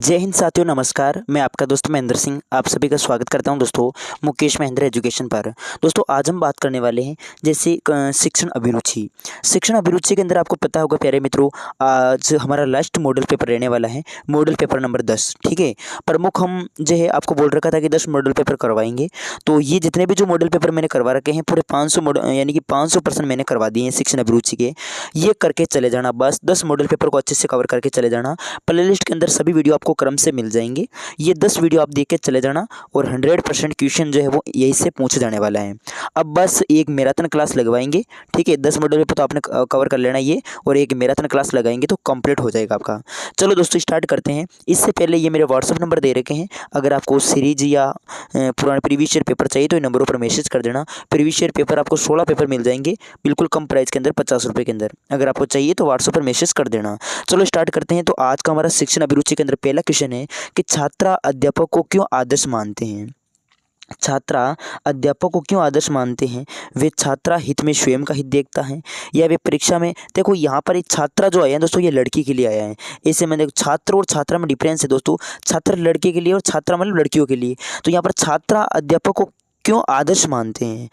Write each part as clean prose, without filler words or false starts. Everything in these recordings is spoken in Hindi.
जय हिंद साथियों, नमस्कार। मैं आपका दोस्त महेंद्र सिंह आप सभी का स्वागत करता हूं दोस्तों मुकेश महेंद्र एजुकेशन पर। दोस्तों आज हम बात करने वाले हैं जैसे शिक्षण अभिरुचि। शिक्षण अभिरुचि के अंदर आपको पता होगा प्यारे मित्रों, आज हमारा लास्ट मॉडल पेपर रहने वाला है, मॉडल पेपर नंबर 10। ठीक है, प्रमुख हम जो है आपको बोल रखा था कि 10 मॉडल पेपर करवाएंगे। तो ये जितने भी जो मॉडल पेपर मैंने करवा रखे हैं पूरे 500 मॉडल यानी कि 500% मैंने करवा दिए हैं शिक्षण अभिरुचि के। ये करके चले जाना, बस 10 मॉडल पेपर को अच्छे से कवर करके चले जाना। प्ले लिस्ट के अंदर सभी वीडियो आपको क्रम से मिल जाएंगे। ये 10 वीडियो आप देख के चले जाना और 100% क्वेश्चन जो है वो यही से पूछे जाने वाला है। अब बस एक मैराथन क्लास लगवाएंगे। ठीक है, 10 मॉडल पेपर तो आपने कवर कर लेना ये, और एक मैराथन क्लास लगाएंगे तो कंप्लीट हो जाएगा आपका। चलो दोस्तों स्टार्ट करते हैं। इससे पहले ये मेरे व्हाट्सअप नंबर दे रखे हैं, अगर आपको सीरीज या पुराने प्रीवियस ईयर पेपर चाहिए तो इन नंबरों पर मैसेज कर देना। प्रीवियस ईयर पेपर आपको 16 पेपर मिल जाएंगे बिल्कुल कम प्राइस के अंदर, 50 रुपये के अंदर। अगर आपको चाहिए तो व्हाट्सएप पर मैसेज कर देना। चलो स्टार्ट करते हैं। तो आज का हमारा शिक्षण अभिरुचि के अंदर पहला क्वेश्चन है कि छात्रा अध्यापक को क्यों आदर्श मानते हैं। छात्रा अध्यापक को क्यों आदर्श मानते हैं? वे छात्रा हित में स्वयं का हित देखता है, या वे परीक्षा में, देखो यहाँ पर एक छात्रा जो आया है दोस्तों ये लड़की के लिए आया है। ऐसे में देखो छात्र और छात्रा में डिफरेंस है दोस्तों। छात्र लड़के के लिए और छात्रा मतलब लड़कियों के लिए। तो यहाँ पर छात्रा अध्यापक को क्यों आदर्श मानते हैं,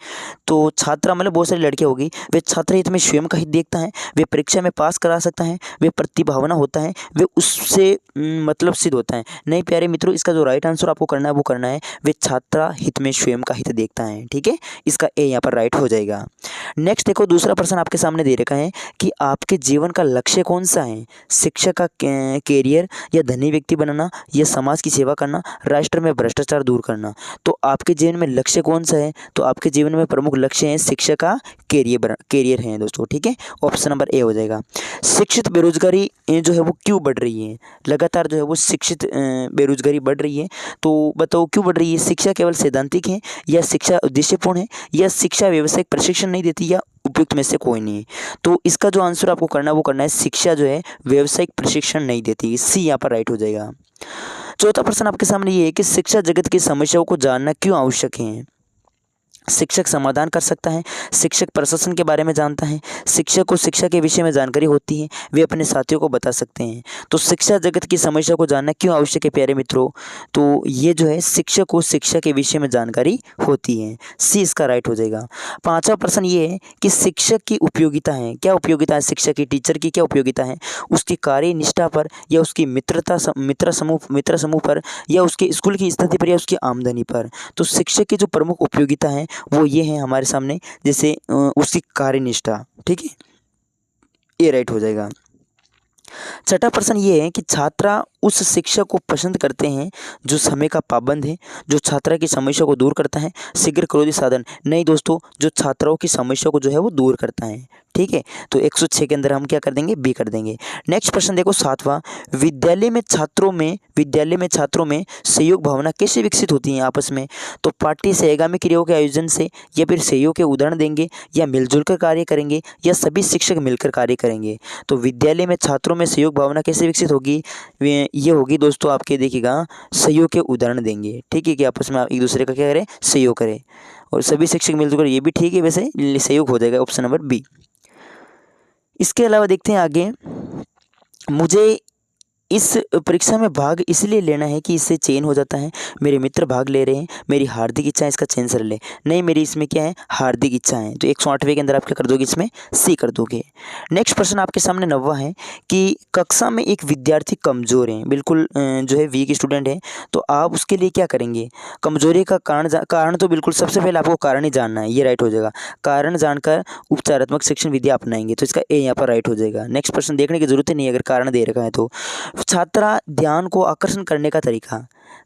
तो छात्रा मतलब बहुत सारी लड़कियां होगी। वे छात्र हित में स्वयं का हित देखता है, वे परीक्षा में पास करा सकता है, वे प्रतिभावना होता है, वे उससे मतलब सिद्ध होता है। नहीं प्यारे मित्रों, इसका जो राइट आंसर आपको करना है वो करना है वे छात्रा हित में स्वयं का हित देखता है। ठीक है, इसका ए यहाँ पर राइट हो जाएगा। नेक्स्ट देखो, दूसरा प्रश्न आपके सामने दे रखा है कि आपके जीवन का लक्ष्य कौन सा है? शिक्षक का कैरियर, या धनी व्यक्ति बनना, या समाज की सेवा करना, राष्ट्र में भ्रष्टाचार दूर करना। तो आपके जीवन में लक्ष्य कौन सा है? तो आपके जीवन में प्रमुख लक्ष्य है शिक्षक का कैरियर है दोस्तों। ठीक है, ऑप्शन नंबर ए हो जाएगा। शिक्षित बेरोजगारी जो है वो क्यों बढ़ रही है? लगातार जो है वो शिक्षित बेरोजगारी बढ़ रही है। तो बताओ क्यों बढ़ रही है? शिक्षा केवल सैद्धांतिक है, या शिक्षा उद्देश्यपूर्ण है, या शिक्षा व्यावसायिक प्रशिक्षण नहीं देती, या उपयुक्त में से कोई नहीं है। तो इसका जो आंसर आपको करना है वो करना है शिक्षा जो है व्यावसायिक प्रशिक्षण नहीं देती। सी यहाँ पर राइट हो जाएगा। चौथा प्रश्न आपके सामने ये है कि शिक्षा जगत की समस्याओं को जानना क्यों आवश्यक है? शिक्षक समाधान कर सकता है, शिक्षक प्रशासन के बारे में जानता है, शिक्षक को शिक्षा के विषय में जानकारी होती है, वे अपने साथियों को बता सकते हैं। तो शिक्षा जगत की समस्या को जानना क्यों आवश्यक है प्यारे मित्रों? तो ये जो है शिक्षक को शिक्षा के विषय में जानकारी होती है। सी इसका राइट हो जाएगा। पांचवा प्रश्न ये है कि शिक्षक की उपयोगिता है। क्या उपयोगिता है शिक्षक की, टीचर की क्या उपयोगिता है? उसकी कार्य निष्ठा पर, या उसकी मित्र समूह पर, या उसके स्कूल की स्थिति पर, या उसकी आमदनी पर। तो शिक्षक की जो प्रमुख उपयोगिता है वो ये है हमारे सामने, जैसे उसकी कार्यनिष्ठा। ठीक है, ये राइट हो जाएगा। छठा प्रश्न ये है कि छात्रा उस शिक्षक को पसंद करते हैं जो समय का पाबंद है, जो छात्रा की समस्या को दूर करता है, शीघ्र क्रोधी साधन नहीं दोस्तों, जो छात्राओं की समस्या को जो है वो दूर करता है। ठीक है, तो 106 के अंदर हम क्या कर देंगे? बी कर देंगे। नेक्स्ट प्रश्न देखो सातवां, विद्यालय में छात्रों में सहयोग भावना कैसे विकसित होती है आपस में? तो पार्टी सहगामी क्रियाओं के आयोजन से, या फिर सहयोग के उदाहरण देंगे, या मिलजुल कर कार्य करेंगे, या सभी शिक्षक मिलकर कार्य करेंगे। तो विद्यालय में छात्रों में सहयोग भावना कैसे विकसित होगी? ये होगी दोस्तों आपके, देखिएगा सहयोग के उदाहरण देंगे। ठीक है, कि आपस में एक दूसरे का क्या करें? सहयोग करें, और सभी शिक्षक मिलजुल कर, ये भी ठीक है, वैसे सहयोग हो जाएगा ऑप्शन नंबर बी। इसके अलावा देखते हैं आगे, मुझे इस परीक्षा में भाग इसलिए लेना है कि इससे चयन हो जाता है, मेरे मित्र भाग ले रहे हैं, मेरी हार्दिक इच्छा है इसका चयन कर ले। नहीं, मेरी इसमें क्या है? हार्दिक इच्छा है। तो 108वें के अंदर आप क्या कर दोगे? इसमें सी कर दोगे। नेक्स्ट प्रश्न आपके सामने 9वां है कि कक्षा में एक विद्यार्थी कमज़ोर है, बिल्कुल जो है वीक स्टूडेंट है, तो आप उसके लिए क्या करेंगे? कमज़ोरी का कारण तो बिल्कुल सबसे पहले आपको कारण ही जानना है, ये राइट हो जाएगा। कारण जानकर उपचारात्मक शिक्षण विधि अपनाएंगे, तो इसका ए यहाँ पर राइट हो जाएगा। नेक्स्ट प्रश्न देखने की जरूरत ही नहीं है अगर कारण दे रखा है तो। छात्रा ध्यान को आकर्षण करने का तरीका,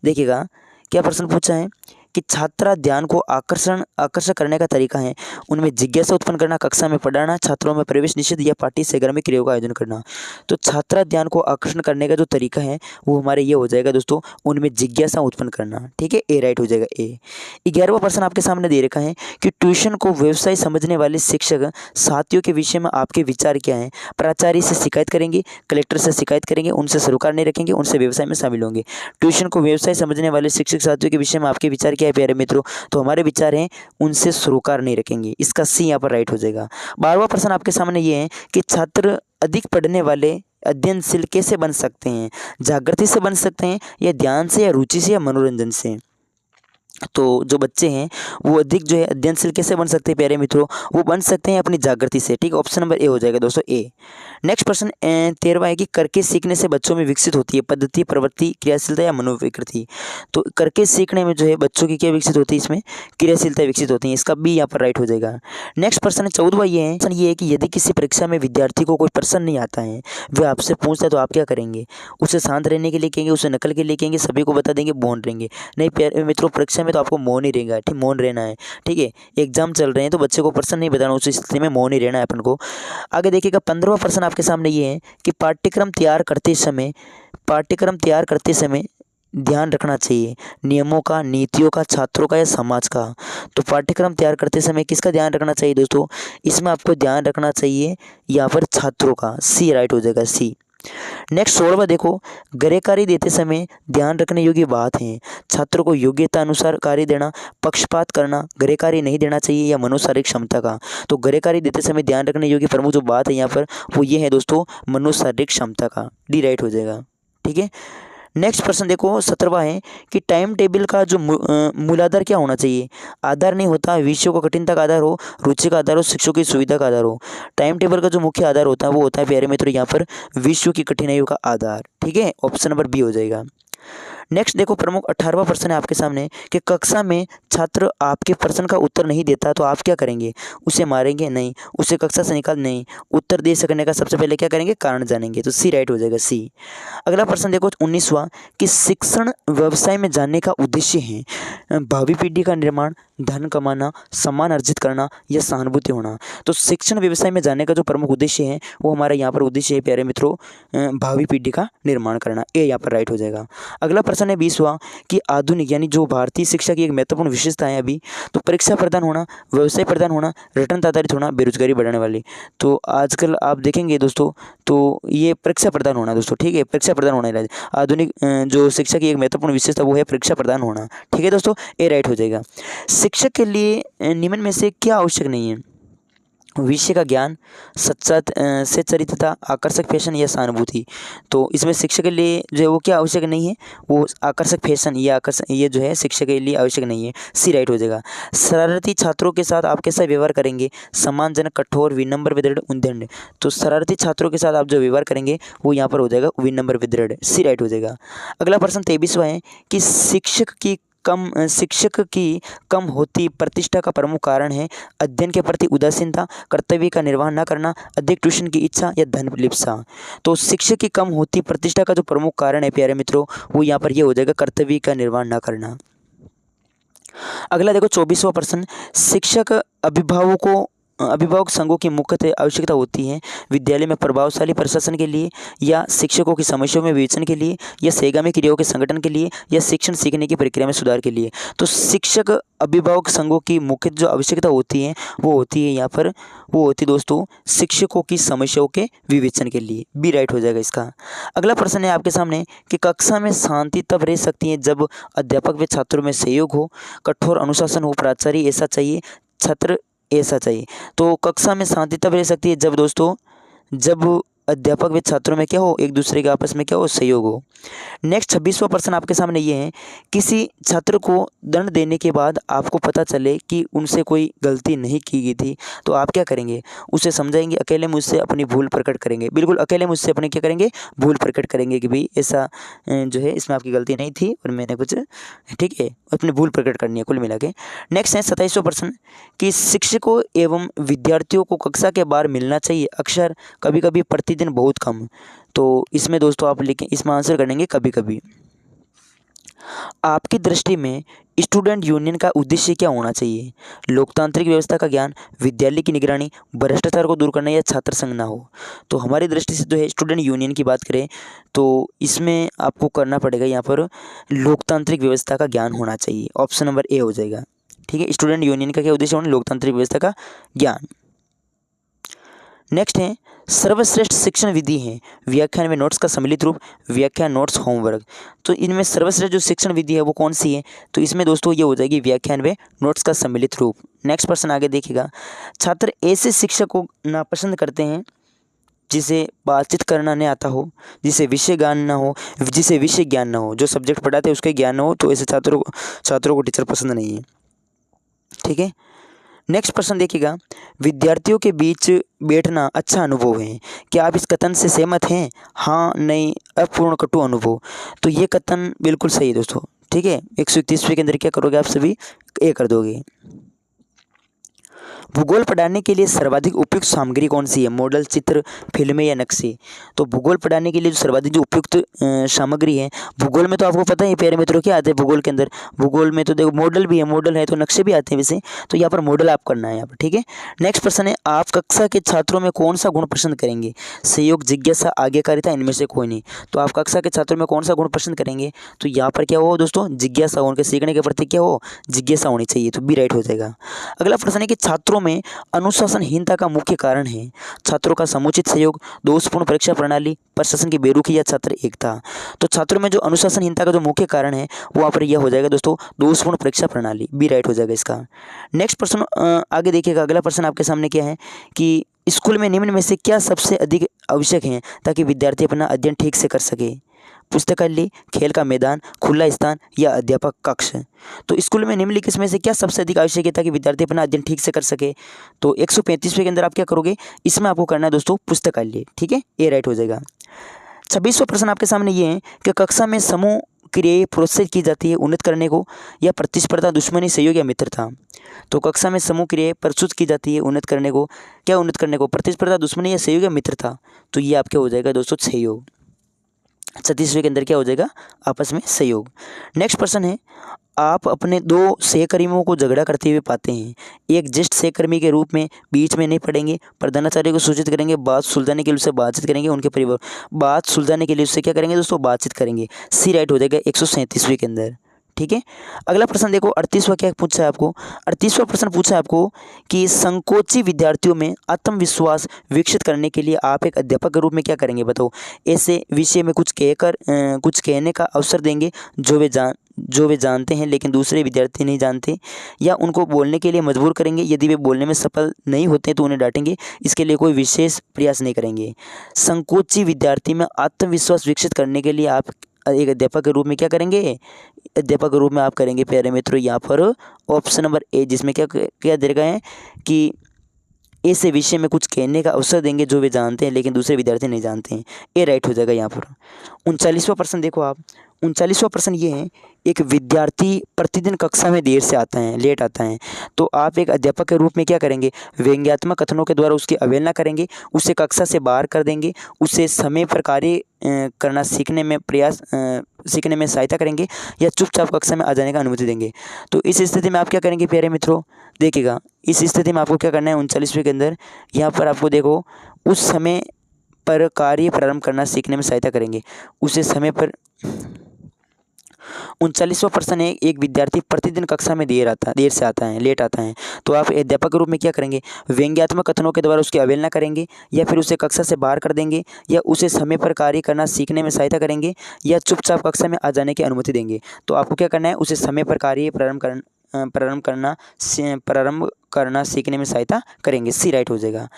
देखिएगा क्या प्रश्न पूछा है कि छात्रा ध्यान को आकर्षण करने का तरीका है, उनमें जिज्ञासा उत्पन्न करना, कक्षा में पढ़ाना, छात्रों में प्रवेश निषेध, या पार्टी सहकर्मी क्रियाओं का आयोजन करना। तो छात्रा ध्यान को आकर्षण करने का जो तरीका है वो हमारे ये हो जाएगा दोस्तों, उनमें जिज्ञासा उत्पन्न करना। ठीक है, ए राइट हो जाएगा ए। 11वां प्रश्न आपके सामने दे रखा है कि ट्यूशन को व्यवसाय समझने वाले शिक्षक साथियों के विषय में आपके विचार क्या हैं? प्राचार्य से शिकायत करेंगे, कलेक्टर से शिकायत करेंगे, उनसे सरोकार नहीं रखेंगे, उनसे व्यवसाय में शामिल होंगे। ट्यूशन को व्यवसाय समझने वाले शिक्षक साथियों के विषय में आपके विचार क्या है प्यारे मित्रों? तो हमारे विचार हैं उनसे सरोकार नहीं रखेंगे, इसका सी यहाँ पर राइट हो जाएगा। 12वां प्रश्न आपके सामने ये है कि छात्र अधिक पढ़ने वाले अध्ययनशील कैसे बन सकते हैं? जागृति से बन सकते हैं, या ध्यान से, या रुचि से, या मनोरंजन से? तो जो बच्चे हैं वो अधिक जो है अध्ययनशील कैसे बन सकते हैं प्यारे मित्रों? वो बन सकते हैं अपनी जागृति से। ठीक, ऑप्शन नंबर ए हो जाएगा दोस्तों, ए। नेक्स्ट प्रश्न 13वां है कि करके सीखने से बच्चों में विकसित होती है पद्धति, प्रवृत्ति, क्रियाशीलता या मनोविकृति? तो करके सीखने में जो है बच्चों की क्या विकसित होती है? इसमें क्रियाशीलता विकसित होती है। इसका बी यहाँ पर राइट हो जाएगा। नेक्स्ट प्रश्न 14वां ये है कि यदि किसी परीक्षा में विद्यार्थी को कोई प्रश्न नहीं आता है, वह आपसे पूछता है, तो आप क्या करेंगे? उसे शांत रहने के लिए कहेंगे, उसे नकल के लिए कहेंगे, सभी को बता देंगे, मौन रहेंगे? नहीं प्यारे मित्रों, परीक्षा में तो आपको मौन ही रहेगा। ठीक, मौन रहना है। ठीक है, एग्जाम चल रहे हैं तो बच्चे को प्रश्न नहीं बताना, उस स्थिति में मौन ही रहना है अपन को। आगे देखिएगा 15वां प्रश्न आपके सामने ये है कि पाठ्यक्रम तैयार करते समय ध्यान रखना चाहिए नियमों का, नीतियों का, छात्रों का, या समाज का? तो पाठ्यक्रम तैयार करते समय किसका ध्यान रखना चाहिए दोस्तों? इसमें आपको ध्यान रखना चाहिए यहाँ पर छात्रों का। सी राइट हो जाएगा, सी। नेक्स्ट 16वां देखो, गृह कार्य देते समय ध्यान रखने योग्य बात है। छात्रों को योग्यता अनुसार कार्य देना, पक्षपात करना, गृह कार्य नहीं देना चाहिए, या मनोशारीरिक क्षमता का? तो गृह कार्य देते समय ध्यान रखने योग्य प्रमुख जो बात है यहाँ पर वो ये है दोस्तों, मनोशारीरिक क्षमता का। डी राइट हो जाएगा। ठीक है, नेक्स्ट प्रश्न देखो 17वां है कि टाइम टेबल का जो मूलाधार क्या होना चाहिए? आधार नहीं होता, विषयों का कठिनता का आधार हो, रुचि का आधार हो, शिक्षकों की सुविधा का आधार हो। टाइम टेबल का जो मुख्य आधार होता है वो होता है प्यारे मित्रों यहाँ पर विषयों की कठिनाइयों का आधार। ठीक है, ऑप्शन नंबर बी हो जाएगा। नेक्स्ट देखो प्रमुख 18वां प्रश्न है आपके सामने कि कक्षा में छात्र आपके प्रश्न का उत्तर नहीं देता तो आप क्या करेंगे? उसे मारेंगे? नहीं। उसे कक्षा से निकाल? नहीं। उत्तर दे सकने का सबसे पहले क्या करेंगे? कारण जानेंगे। तो सी राइट हो जाएगा, सी। अगला प्रश्न देखो 19वां कि शिक्षण व्यवसाय में जानने का उद्देश्य है भावी पीढ़ी का निर्माण, धन कमाना, सम्मान अर्जित करना, या सहानुभूति होना? तो शिक्षण व्यवसाय में जानने का जो प्रमुख उद्देश्य है वो हमारा यहाँ पर उद्देश्य है प्यारे मित्रों भावी पीढ़ी का निर्माण करना। ए यहाँ पर राइट हो जाएगा। अगला प्रश्न है 20वां कि आधुनिक यानी जो भारतीय शिक्षा की एक महत्वपूर्ण विशेषता है अभी, तो परीक्षा प्रदान होना, व्यवसाय प्रदान होना, रिटर्न आधारित होना, बेरोजगारी बढ़ाने वाली? तो आजकल आप देखेंगे दोस्तों तो ये परीक्षा प्रदान होना दोस्तों। ठीक है, परीक्षा प्रदान होना है। आधुनिक जो शिक्षा की एक महत्वपूर्ण विशेषता वो है परीक्षा प्रदान होना। ठीक है दोस्तों, ए राइट हो जाएगा। शिक्षक के लिए निम्न में से क्या आवश्यक नहीं है? विषय का ज्ञान, सच्चा से चरित्रता, आकर्षक फैशन, या सहानुभूति? तो इसमें शिक्षक के लिए जो है वो क्या आवश्यक नहीं है? वो आकर्षक फैशन या आकर्षक ये जो है शिक्षक के लिए आवश्यक नहीं है। सी राइट हो जाएगा। शरारती छात्रों के साथ आप कैसा व्यवहार करेंगे? सम्मानजनक, कठोर, विनम्र, विदृढ़, उद्दंड? तो शरारती छात्रों के साथ आप जो व्यवहार करेंगे वो यहाँ पर हो जाएगा विनम्र, विदृढ़। सी राइट हो जाएगा। अगला प्रश्न 23वां है कि शिक्षक की कम होती प्रतिष्ठा का प्रमुख कारण है अध्ययन के प्रति उदासीनता, कर्तव्य का निर्वाह न करना, अधिक ट्यूशन की इच्छा, या धन लिप्सा? तो शिक्षक की कम होती प्रतिष्ठा का जो प्रमुख कारण है प्यारे मित्रों वो यहाँ पर ये हो जाएगा कर्तव्य का निर्वाह न करना। अगला देखो 24वां प्रश्न, अभिभावक संघों की मुख्यतः आवश्यकता होती है विद्यालय में प्रभावशाली प्रशासन के लिए, या शिक्षकों की समस्याओं में विवेचन के लिए, या सहगामी क्रियाओं के संगठन के लिए, या शिक्षण सीखने की प्रक्रिया में सुधार के लिए? तो शिक्षक अभिभावक संघों की मुख्य जो आवश्यकता होती है वो होती है यहाँ पर वो होती दोस्तों शिक्षकों की समस्याओं के विवेचन के लिए। बी राइट हो जाएगा इसका। अगला प्रश्न है आपके सामने कि कक्षा में शांति तब रह सकती है जब अध्यापक व छात्रों में सहयोग हो, कठोर अनुशासन हो, प्राचार्य ऐसा चाहिए, छात्र ऐसा चाहिए? तो कक्षा में शांति तब रह सकती है जब दोस्तों जब अध्यापक व छात्रों में क्या हो, एक दूसरे के आपस में क्या हो, सहयोग हो। नेक्स्ट 26वां प्रश्न आपके सामने ये है किसी छात्र को दंड देने के बाद आपको पता चले कि उनसे कोई गलती नहीं की गई थी तो आप क्या करेंगे? उसे समझाएंगे, अकेले मुझसे अपनी भूल प्रकट करेंगे? बिल्कुल अकेले मुझसे अपनी क्या करेंगे? भूल प्रकट करेंगे कि भाई ऐसा जो है इसमें आपकी गलती नहीं थी और मैंने कुछ ठीक है अपनी भूल प्रकट करनी है कुल मिला के। नेक्स्ट है 27वां प्रश्न कि शिक्षकों एवं विद्यार्थियों को कक्षा के बाहर मिलना चाहिए अक्सर, कभी कभी, प्रतिदिन, बहुत कम? तो इसमें दोस्तों आप लिखें, इसमें आंसर करेंगे कभी कभी। आपकी दृष्टि में स्टूडेंट यूनियन का उद्देश्य क्या होना चाहिए? लोकतांत्रिक व्यवस्था का ज्ञान, विद्यालय की निगरानी, भ्रष्टाचार को दूर करना, या छात्र संघ ना हो? तो हमारी दृष्टि से जो है स्टूडेंट यूनियन की बात करें तो इसमें आपको करना पड़ेगा यहाँ पर लोकतांत्रिक व्यवस्था का ज्ञान होना चाहिए। ऑप्शन नंबर ए हो जाएगा। ठीक है, स्टूडेंट यूनियन का क्या उद्देश्य होना? लोकतांत्रिक व्यवस्था का ज्ञान। नेक्स्ट है सर्वश्रेष्ठ शिक्षण विधि है व्याख्यान में नोट्स का सम्मिलित रूप, व्याख्यान, नोट्स, होमवर्क। तो इनमें सर्वश्रेष्ठ जो शिक्षण विधि है वो कौन सी है? तो इसमें दोस्तों ये हो जाएगी व्याख्यान में नोट्स का सम्मिलित रूप। नेक्स्ट प्रश्न आगे देखिएगा, छात्र ऐसे शिक्षक को नापसंद करते हैं जिसे बातचीत करना नहीं आता हो, जिसे विषय ज्ञान ना हो, जो सब्जेक्ट पढ़ाते हैं उसके ज्ञान ना हो, तो ऐसे छात्रों को टीचर पसंद नहीं है। ठीक है, नेक्स्ट प्रश्न देखिएगा, विद्यार्थियों के बीच बैठना अच्छा अनुभव है। क्या आप इस कथन से सहमत हैं? हाँ, नहीं, अपूर्ण, कटु अनुभव। तो ये कथन बिल्कुल सही है दोस्तों। ठीक है, 131वें के अंदर क्या करोगे आप सभी? ए कर दोगे। भूगोल पढ़ाने के लिए सर्वाधिक उपयुक्त सामग्री कौन सी है? मॉडल, चित्र, फिल्में या नक्शे? तो भूगोल पढ़ाने के लिए जो सर्वाधिक जो उपयुक्त सामग्री है, भूगोल में तो आपको पता है प्यारे मित्रों क्या आते हैं भूगोल के अंदर। भूगोल में तो देखो मॉडल भी है, मॉडल है तो नक्शे भी आते हैं वैसे, तो यहाँ पर मॉडल आप करना है यहाँ पर। ठीक है, नेक्स्ट प्रश्न है, आप कक्षा के छात्रों में कौन सा गुण पसंद करेंगे? सहयोग, जिज्ञासा, आज्ञाकारिता, इनमें से कोई नहीं। तो आप कक्षा के छात्रों में कौन सा गुण पसंद करेंगे? तो यहाँ पर क्या हो दोस्तों? जिज्ञासा, उनके सीखने के प्रति क्या हो? जिज्ञासा होनी चाहिए, तो बी राइट हो जाएगा। अगला प्रश्न है कि छात्रों में अनुशासनहीनता का मुख्य कारण है? छात्रों का समुचित सहयोग, दोषपूर्ण परीक्षा प्रणाली, प्रशासन की बेरुखी या छात्र एकता? तो छात्रों में जो अनुशासनहीनता का जो मुख्य कारण है वो वहाँ पर यह हो जाएगा दोस्तों, दोषपूर्ण परीक्षा प्रणाली, बी राइट हो जाएगा इसका। नेक्स्ट प्रश्न आगे देखिएगा, अगला प्रश्न आपके सामने क्या है कि स्कूल में निम्न में से क्या सबसे अधिक आवश्यक है ताकि विद्यार्थी अपना अध्ययन ठीक से कर सके? पुस्तकालय, खेल का मैदान, खुला स्थान या अध्यापक कक्ष? तो स्कूल में निम्नलिखित में से क्या सबसे अधिक आवश्यक है ताकि विद्यार्थी अपना अध्ययन ठीक से कर सके? तो 135वें के अंदर आप क्या करोगे? इसमें आपको करना है दोस्तों पुस्तकालय। ठीक है, ए राइट हो जाएगा। 26वां प्रश्न आपके सामने ये है कि कक्षा में समूह क्रियाएं प्रोत्साहित की जाती है उन्नत करने को, या प्रतिस्पर्धा, दुश्मनी, सहयोग या मित्रता? तो कक्षा में समूह क्रियाएं प्रस्तुत की जाती है उन्नत करने को, क्या उन्नत करने को? प्रतिस्पर्धा, दुश्मनी या सहयोग या मित्रता? तो ये आपके हो जाएगा दोस्तों सहयोग। 36वें के अंदर क्या हो जाएगा? आपस में सहयोग। नेक्स्ट प्रश्न है, आप अपने दो सहकर्मियों को झगड़ा करते हुए पाते हैं। एक ज्येष्ठ सहकर्मी के रूप में बीच में नहीं पड़ेंगे, प्रधानाचार्य को सूचित करेंगे, बात सुलझाने के लिए उससे बातचीत करेंगे, उनके परिवार बात सुलझाने के लिए उससे क्या करेंगे दोस्तों? बातचीत करेंगे, सी राइट हो जाएगा 137वें के अंदर। ठीक है, अगला प्रश्न देखो, 38वां क्या पूछा है आपको? 38वां प्रश्न पूछा है आपको कि संकोची विद्यार्थियों में आत्मविश्वास विकसित करने के लिए आप एक अध्यापक के रूप में क्या करेंगे बताओ? ऐसे विषय में कुछ कहने का अवसर देंगे जो वे जानते हैं लेकिन दूसरे विद्यार्थी नहीं जानते, या उनको बोलने के लिए मजबूर करेंगे, यदि वे बोलने में सफल नहीं होते तो उन्हें डांटेंगे, इसके लिए कोई विशेष प्रयास नहीं करेंगे। संकोची विद्यार्थी में आत्मविश्वास विकसित करने के लिए आप एक अध्यापक के रूप में क्या करेंगे? अध्यापक के रूप में आप करेंगे प्यारे मित्रों यहाँ पर ऑप्शन नंबर ए, जिसमें क्या दे रखा है कि ऐसे विषय में कुछ कहने का अवसर देंगे जो वे जानते हैं लेकिन दूसरे विद्यार्थी नहीं जानते हैं, ए राइट हो जाएगा यहाँ पर। 39वां प्रश्न देखो आप, 39वां प्रश्न ये है, एक विद्यार्थी प्रतिदिन कक्षा में देर से आता है, लेट आता है, तो आप एक अध्यापक के रूप में क्या करेंगे? व्यंग्यात्मक कथनों के द्वारा उसकी अवहेलना करेंगे, उसे कक्षा से बाहर कर देंगे, उसे समय पर कार्य करना सीखने में सहायता करेंगे, या चुपचाप कक्षा में आ जाने का अनुमति देंगे? तो इस स्थिति में आप क्या करेंगे प्यारे मित्रों? देखिएगा, इस स्थिति में आपको क्या करना है 39वें के अंदर, यहाँ पर आपको देखो, उस समय पर कार्य प्रारंभ करना सीखने में सहायता करेंगे, उसे समय पर। 39वां प्रश्न है, एक विद्यार्थी प्रतिदिन कक्षा में देर से आता है, लेट आता है, तो आप अध्यापक के रूप में क्या करेंगे? व्यंग्यात्मक कथनों के द्वारा उसकी अवहेलना करेंगे, या फिर उसे कक्षा से बाहर कर देंगे, या उसे समय पर कार्य करना सीखने में सहायता करेंगे, या चुपचाप कक्षा में आ जाने की अनुमति देंगे? तो आपको क्या करना है? उसे समय पर कार्य प्रारंभ करना सीखने में सहायता करेंगे, सी राइट हो जाएगा।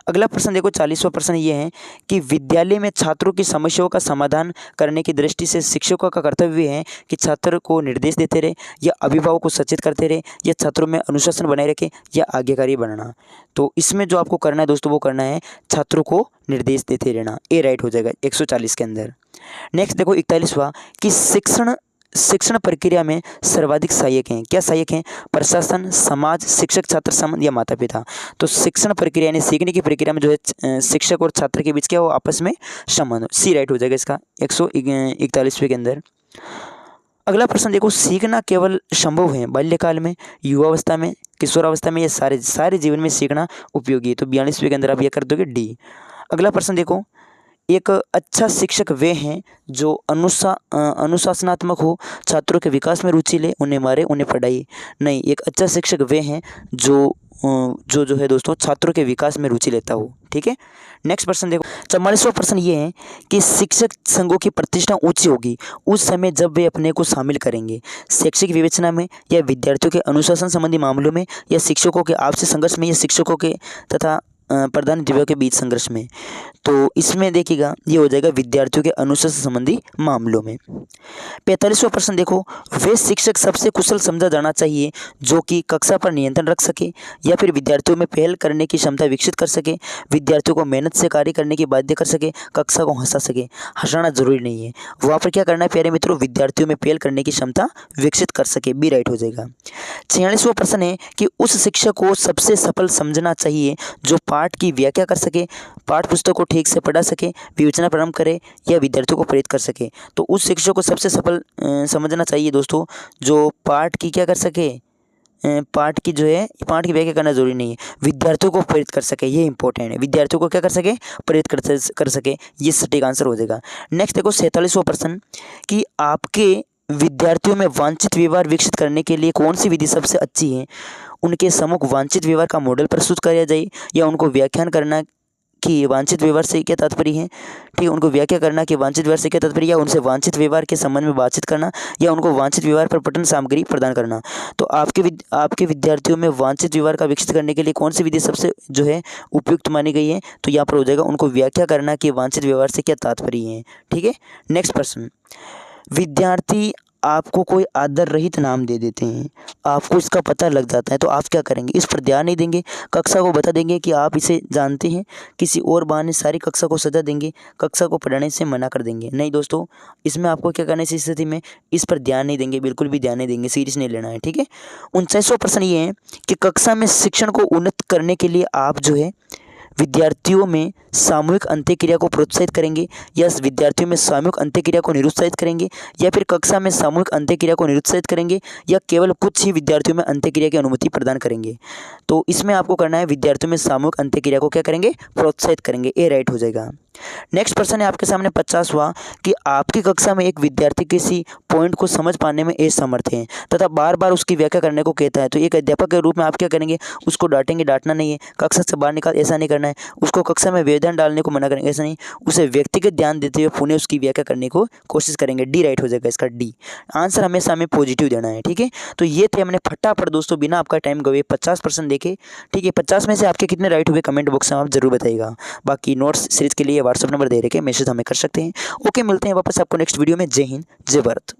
अगला प्रश्न देखो, 40वां प्रश्न ये है कि विद्यालय में छात्रों की समस्याओं का समाधान करने की दृष्टि से शिक्षकों का कर्तव्य है कि छात्र को निर्देश देते रहे, या अभिभावक को सचेत करते रहे, या छात्रों में अनुशासन बनाए रखे, या आज्ञाकारी बनना? तो इसमें जो आपको करना है दोस्तों वो करना है छात्रों को निर्देश देते रहना, ए राइट हो जाएगा 140 के अंदर। नेक्स्ट देखो 41वां कि शिक्षण प्रक्रिया में सर्वाधिक सहायक हैं, क्या सहायक हैं? प्रशासन, समाज, शिक्षक छात्र संबंध, या माता पिता? तो शिक्षण प्रक्रिया यानी सीखने की प्रक्रिया में जो है शिक्षक और छात्र के बीच क्या हो? आपस में संबंध, सी राइट हो जाएगा इसका 141वें के अंदर। अगला प्रश्न देखो, सीखना केवल संभव है बाल्यकाल में, युवावस्था में, किशोरावस्था में, या सारे जीवन में सीखना उपयोगी है? तो 42वें के अंदर आप यह कर दोगे डी। अगला प्रश्न देखो, एक अच्छा शिक्षक वे हैं जो अनुशासनात्मक हो, छात्रों के विकास में रुचि ले, उन्हें मारे, उन्हें पढ़ाई नहीं। एक अच्छा शिक्षक वे हैं जो है दोस्तों छात्रों के विकास में रुचि लेता हो। ठीक है, नेक्स्ट प्रश्न देखो, 44वां प्रश्न ये है कि शिक्षक संघों की प्रतिष्ठा ऊंची होगी उस समय जब वे अपने को शामिल करेंगे शैक्षिक विवेचना में, या विद्यार्थियों के अनुशासन संबंधी मामलों में, या शिक्षकों के आपसी संघर्ष में, या शिक्षकों के तथा प्रधान जीवों के बीच संघर्ष में। तो इसमें देखिएगा ये हो जाएगा विद्यार्थियों के अनुशासन संबंधी मामलों में। 45वां प्रश्न देखो, वे शिक्षक सबसे कुशल समझा जाना चाहिए जो कि कक्षा पर नियंत्रण रख सके या फिर विद्यार्थियों में पहल करने की क्षमता विकसित कर सके, विद्यार्थियों को मेहनत से कार्य करने की बाध्य कर सके, कक्षा को हंसा सके। हंसाना जरूरी नहीं है, वहाँ पर क्या करना है प्यारे मित्रों, विद्यार्थियों में पहल करने की क्षमता विकसित कर सके। बी राइट हो जाएगा। 46वां प्रश्न है कि उस शिक्षक को सबसे सफल समझना चाहिए जो पाठ की व्याख्या कर सके, पाठ पुस्तक को ठीक से पढ़ा सके, विवेचना प्रारंभ करे या विद्यार्थियों को प्रेरित कर सके। तो उस शिक्षक को सबसे सफल समझना चाहिए दोस्तों जो पाठ की क्या कर सके, पाठ की जो है पाठ की व्याख्या करना जरूरी नहीं है, विद्यार्थियों को प्रेरित कर सके, ये इंपॉर्टेंट है। विद्यार्थियों को क्या कर सके, प्रेरित कर सके, ये सटीक आंसर हो जाएगा। नेक्स्ट देखो 47वां प्रश्न कि आपके विद्यार्थियों में वांछित व्यवहार विकसित करने के लिए कौन सी विधि सबसे अच्छी है। उनके सम्मुख वांछित व्यवहार का मॉडल प्रस्तुत किया जाए या उनको व्याख्यान करना कि वांछित व्यवहार से क्या तात्पर्य है, ठीक है, उनको व्याख्या करना कि वांछित व्यवहार से क्या तात्पर्य, या उनसे वांछित व्यवहार के संबंध में बातचीत करना या उनको वांछित व्यवहार पर पठन सामग्री प्रदान करना। तो आपके विद्यार्थियों में वांछित व्यवहार का विकसित करने के लिए कौन सी विधि सबसे जो है उपयुक्त मानी गई है, तो यहाँ पर हो जाएगा उनको व्याख्या करना कि वांछित व्यवहार से क्या तात्पर्य है। ठीक है, नेक्स्ट प्रश्न, विद्यार्थी आपको कोई आदर रहित नाम दे देते हैं, आपको इसका पता लग जाता है, तो आप क्या करेंगे, इस पर ध्यान नहीं देंगे, कक्षा को बता देंगे कि आप इसे जानते हैं, किसी और बहाने सारी कक्षा को सजा देंगे, कक्षा को पढ़ाने से मना कर देंगे। नहीं दोस्तों, इसमें आपको क्या करना है, इस स्थिति में इस पर ध्यान नहीं देंगे, बिल्कुल भी ध्यान नहीं देंगे, सीरियस नहीं लेना है। ठीक है, 49वां प्रश्न ये है कि कक्षा में शिक्षण को उन्नत करने के लिए आप जो है विद्यार्थियों में सामूहिक अंत्यक्रिया को प्रोत्साहित करेंगे या विद्यार्थियों में सामूहिक अंत्यक्रिया को निरुत्साहित करेंगे, या फिर कक्षा में सामूहिक अंत्यक्रिया को निरुत्साहित करेंगे या केवल कुछ ही विद्यार्थियों में अंत्यक्रिया की अनुमति प्रदान करेंगे। तो इसमें आपको करना है विद्यार्थियों में सामूहिक अंत्यक्रिया को क्या करेंगे, प्रोत्साहित करेंगे। ए राइट हो जाएगा। नेक्स्ट प्रश्न है आपके सामने 50वां कि आपकी कक्षा में एक विद्यार्थी किसी पॉइंट को समझ पाने में असमर्थ है तथा बार बार उसकी व्याख्या करने को कहता है, तो एक अध्यापक के रूप में आप क्या करेंगे, उसको डांटेंगे, डांटना नहीं है, कक्षा से बाहर निकाल ऐसा नहीं करना है, उसको कक्षा में व्यवधान डालने को मना करेंगे ऐसा नहीं, उसे व्यक्तिगत ध्यान देते हुए पुनः उसकी व्याख्या करने को कोशिश करेंगे। डी राइट हो जाएगा इसका, डी आंसर हमेशा हमें पॉजिटिव देना है। ठीक है, तो ये थे हमने फटाफट दोस्तों बिना आपका टाइम गवे 50% देखे। ठीक है, 50 में से आपके कितने राइट हुए कमेंट बॉक्स में आप जरूर बताइएगा। बाकी नोट्स सीरीज के लिए व्हाट्सअप नंबर दे रखे, मैसेज हमें कर सकते हैं। ओके, मिलते हैं वापस आपको नेक्स्ट वीडियो में। जय हिंद, जय भारत।